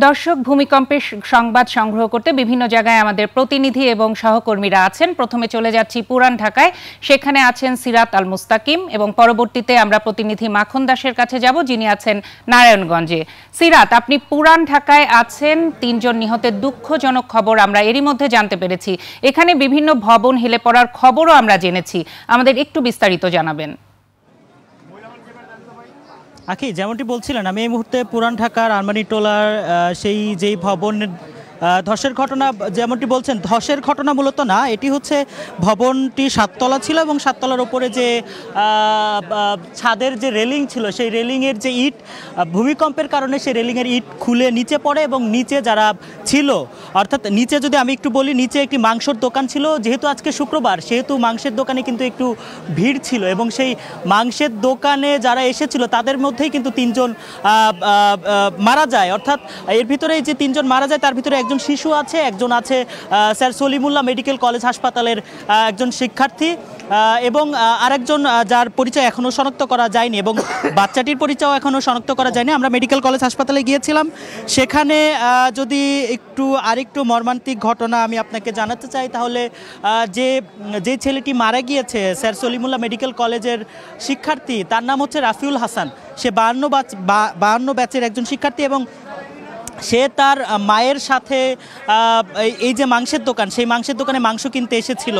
দর্শক ভূমিকম্পের সংবাদ সংগ্রহ করতে বিভিন্ন জায়গায় আমাদের প্রতিনিধি এবং সহকর্মীরা আছেন। প্রথমে চলে যাচ্ছি পুরান ঢাকায়, সেখানে আছেন সিরাত আল মুস্তাকিম এবং পরবর্তীতে আমরা প্রতিনিধি মাখন দাসের কাছে যাব, যিনি আছেন নারায়ণগঞ্জে। সিরাত, আপনি পুরান ঢাকায় আছেন, ৩ জন নিহতের দুঃখজনক খবর আমরা এরই মধ্যে জানতে পেরেছি। এখানে বিভিন্ন ভবন হেলে পড়ার খবরও আমরা জেনেছি, আমাদের একটু বিস্তারিত জানাবেন। আখি, যেমনটি বলছিলেন, আমি এই মুহূর্তে পুরান ঢাকার আরমানিটোলার যেই ভবনের ধসের ঘটনা, যেমনটি বলছেন, ধসের ঘটনা মূলত না, এটি হচ্ছে ভবনটি 7 তলা ছিল এবং 7 তলার উপরে যে ছাদের যে রেলিং ছিল, সেই রেলিংয়ের যে ইট, ভূমিকম্পের কারণে সেই রেলিংয়ের ইট খুলে নিচে পড়ে এবং নিচে যারা ছিল, অর্থাৎ নিচে যদি আমি একটু বলি, নিচে একটি মাংসের দোকান ছিল। যেহেতু আজকে শুক্রবার, সেহেতু মাংসের দোকানে কিন্তু একটু ভিড় ছিল এবং সেই মাংসের দোকানে যারা এসেছিল তাদের মধ্যেই কিন্তু 3 জন মারা যায়। অর্থাৎ এর ভিতরে যে 3 জন মারা যায়, তার ভিতরে একজন শিশু আছে, একজন আছে স্যার সলিমুল্লাহ মেডিকেল কলেজ হাসপাতালের একজন শিক্ষার্থী এবং আরেকজন যার পরিচয় এখনও শনাক্ত করা যায়নি এবং বাচ্চাটির পরিচয় এখনও শনাক্ত করা যায়নি। আমরা মেডিকেল কলেজ হাসপাতালে গিয়েছিলাম, সেখানে যদি আরেকটু মর্মান্তিক ঘটনা আমি আপনাকে জানাতে চাই, তাহলে যে ছেলেটি মারা গিয়েছে স্যার সলিমুল্লাহ মেডিকেল কলেজের শিক্ষার্থী, তার নাম হচ্ছে রাফিউল হাসান। সে 52 ব্যাচের একজন শিক্ষার্থী এবং সে তার মায়ের সাথে এই যে মাংসের দোকান, সেই মাংসের দোকানে মাংস কিনতে এসেছিল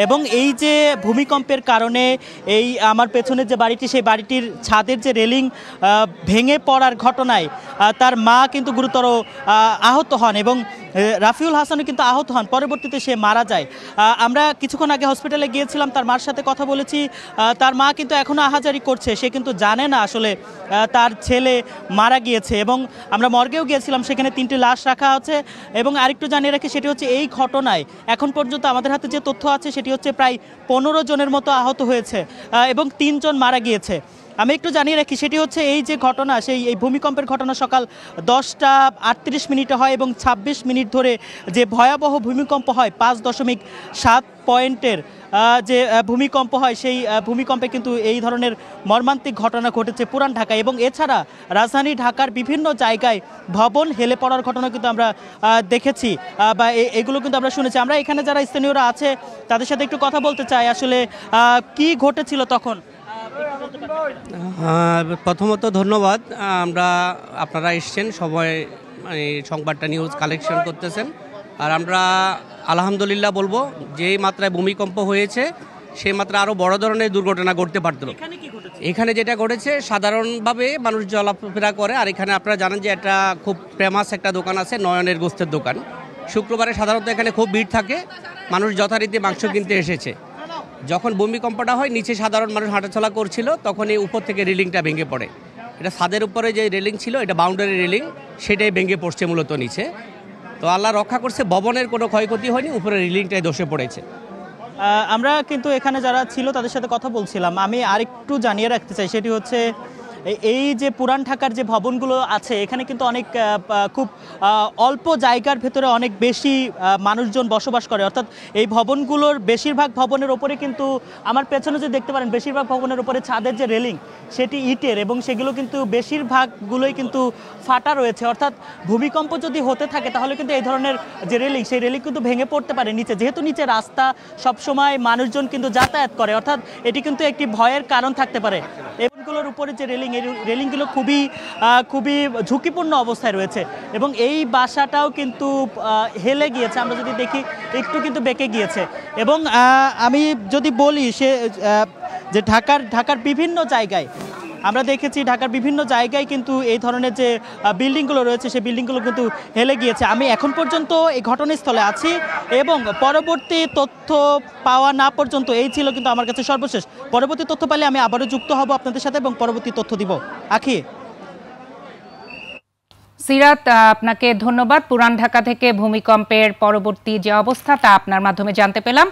এবং এই যে ভূমিকম্পের কারণে এই আমার পেছনে যে বাড়িটি, সেই বাড়িটির ছাদের যে রেলিং ভেঙে পড়ার ঘটনায় তার মা কিন্তু গুরুতর আহত হন এবং রাফিউল হাসানও কিন্তু আহত হন। পরবর্তীতে সে মারা যায়। আমরা কিছুক্ষণ আগে হসপিটালে গিয়েছিলাম, তার মার সাথে কথা বলেছি। তার মা কিন্তু এখনও আহাজারি করছে, সে কিন্তু জানে না আসলে তার ছেলে মারা গিয়েছে এবং আমরা মর্গেও গিয়েছিলাম, সেখানে 3টি লাশ রাখা আছে। এবং আরেকটু জানিয়ে রাখি, সেটি হচ্ছে এই ঘটনায় এখন পর্যন্ত আমাদের হাতে যে তথ্য আছে, সেটি হচ্ছে প্রায় 15 জনের মতো আহত হয়েছে এবং 3 জন মারা গিয়েছে। আমি একটু জানিয়ে রাখি, সেটি হচ্ছে এই যে ঘটনা, এই ভূমিকম্পের ঘটনা সকাল 10টা 38 মিনিটে হয় এবং 26 মিনিট ধরে যে ভয়াবহ ভূমিকম্প হয়, 5.7 পয়েন্টের যে ভূমিকম্প হয়, সেই ভূমিকম্পে কিন্তু এই ধরনের মর্মান্তিক ঘটনা ঘটেছে পুরান ঢাকায়। এবং এছাড়া রাজধানী ঢাকার বিভিন্ন জায়গায় ভবন হেলে পড়ার ঘটনা কিন্তু আমরা দেখেছি বা এগুলো কিন্তু আমরা শুনেছি। আমরা এখানে যারা স্থানীয়রা আছে তাদের সাথে একটু কথা বলতে চাই, আসলে কি ঘটেছিল তখন। প্রথমত ধন্যবাদ, আপনারা এসছেন, সবাই সংবাদটা নিউজ কালেকশন করতেছেন। আর আমরা আলহামদুলিল্লাহ বলবো, যেই মাত্রায় ভূমিকম্প হয়েছে সেই মাত্রা আরও বড় ধরনের দুর্ঘটনা ঘটতে পারত। এখানে যেটা ঘটেছে, সাধারণভাবে মানুষ চলাফেরা করে, আর এখানে আপনারা জানেন যে একটা খুব ফেমাস একটা দোকান আছে, নয়নের গোস্তের দোকান। শুক্রবারে সাধারণত এখানে খুব ভিড় থাকে, মানুষ যথারীতি মাংস কিনতে এসেছে। যখন ভূমিকম্পটা হয়, নিচে সাধারণ মানুষ হাঁটাচলা করছিল, তখন এই উপর থেকে রেলিংটা ভেঙে পড়ে। এটা ছাদের উপরে যে রেলিং ছিল, এটা বাউন্ডারি রেলিং, সেটাই ভেঙে পড়ছে মূলত নিচে। তো আল্লাহ রক্ষা করছে, ভবনের কোনো ক্ষয়ক্ষতি হয়নি, উপরে রেলিংটাই ধসে পড়েছে। আমরা কিন্তু এখানে যারা ছিল তাদের সাথে কথা বলছিলাম। আমি আরেকটু জানিয়ে রাখতে চাই, সেটি হচ্ছে এই যে পুরান ঢাকার যে ভবনগুলো আছে, এখানে কিন্তু অনেক খুব অল্প জায়গার ভেতরে অনেক বেশি মানুষজন বসবাস করে। অর্থাৎ এই ভবনগুলোর বেশিরভাগ ভবনের ওপরে কিন্তু, আমার পেছনে যে দেখতে পারেন, বেশিরভাগ ভবনের ওপরে ছাদের যে রেলিং, সেটি ইটের এবং সেগুলো কিন্তু বেশিরভাগগুলোই কিন্তু ফাটা রয়েছে। অর্থাৎ ভূমিকম্প যদি হতে থাকে, তাহলে কিন্তু এই ধরনের যে রেলিং, সেই রেলিং কিন্তু ভেঙে পড়তে পারে নিচে। যেহেতু নিচে রাস্তা, সবসময় মানুষজন কিন্তু যাতায়াত করে, অর্থাৎ এটি কিন্তু একটি ভয়ের কারণ থাকতে পারে। এগুলোর উপরে যে রেলিং, এই রেলিংগুলো খুবই ঝুঁকিপূর্ণ অবস্থায় রয়েছে এবং এই বাসাটাও কিন্তু হেলে গিয়েছে। আমরা যদি দেখি, একটু কিন্তু বেঁকে গিয়েছে। এবং আমি যদি বলি, যে ঢাকার বিভিন্ন জায়গায় আমরা দেখেছি, ঢাকার বিভিন্ন জায়গায় কিন্তু এই ধরনের যে বিল্ডিংগুলো রয়েছে, সেই বিল্ডিংগুলো কিন্তু হেলে গিয়েছে। আমি এখন পর্যন্ত এই ঘটনাস্থলে আছি এবং পরবর্তী তথ্য পাওয়া না পর্যন্ত এই ছিল কিন্তু আমার কাছে সর্বশেষ। পরবর্তী তথ্য পেলে আমি আবারও যুক্ত হব আপনাদের সাথে এবং পরবর্তী তথ্য দিব। আখি। সিরাত, আপনাকে ধন্যবাদ। পুরান ঢাকা থেকে ভূমিকম্পের পরবর্তী যে অবস্থা, তা আপনার মাধ্যমে জানতে পেলাম।